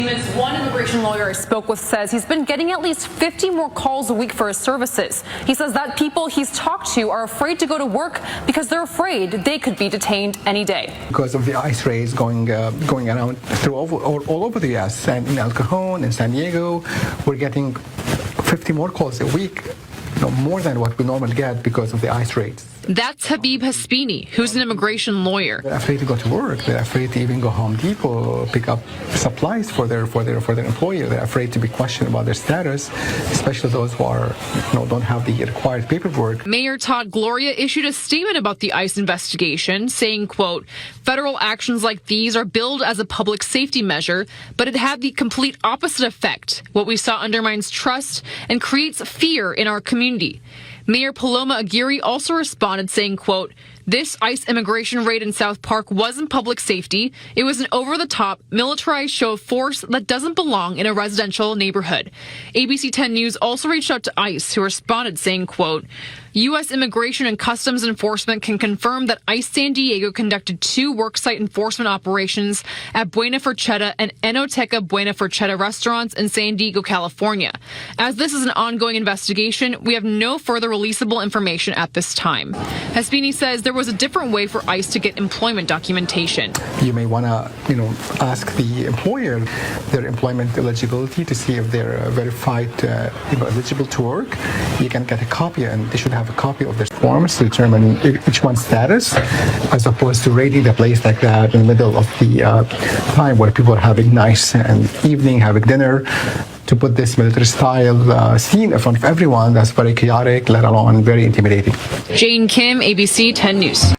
One immigration lawyer I spoke with says he's been getting at least 50 more calls a week for his services. He says that people he's talked to are afraid to go to work because they're afraid they could be detained any day. Because of the ICE raids going around all over the U.S. and in El Cajon, in San Diego, we're getting 50 more calls a week, more than what we normally get because of the ICE raids. That's Habib Hasbini, who's an immigration lawyer. They're afraid to go to work. They're afraid to even go Home Depot, pick up supplies for their employer. They're afraid to be questioned about their status, especially those who are, don't have the required paperwork. Mayor Todd Gloria issued a statement about the ICE investigation, saying, quote, "Federal actions like these are billed as a public safety measure, but it had the complete opposite effect. What we saw undermines trust and creates fear in our community." Mayor Paloma Aguirre also responded saying, quote, "This ICE immigration raid in South Park wasn't public safety. It was an over-the-top, militarized show of force that doesn't belong in a residential neighborhood." ABC10 News also reached out to ICE, who responded saying, quote, "U.S. Immigration and Customs Enforcement can confirm that ICE San Diego conducted 2 worksite enforcement operations at Buena Forchetta and Enoteca Buena Forchetta restaurants in San Diego, California. As this is an ongoing investigation, we have no further releasable information at this time." Hasbini says there was a different way for ICE to get employment documentation. You may want to, ask the employer their employment eligibility to see if they're verified, eligible to work. You can get a copy, and they should have a copy of their forms to determine each one's status, as opposed to raiding the place like that in the middle of the time where people are having nice and evening, having dinner. To put this military-style scene in front of everyone, that's very chaotic, let alone very intimidating. Jane Kim, ABC 10 News.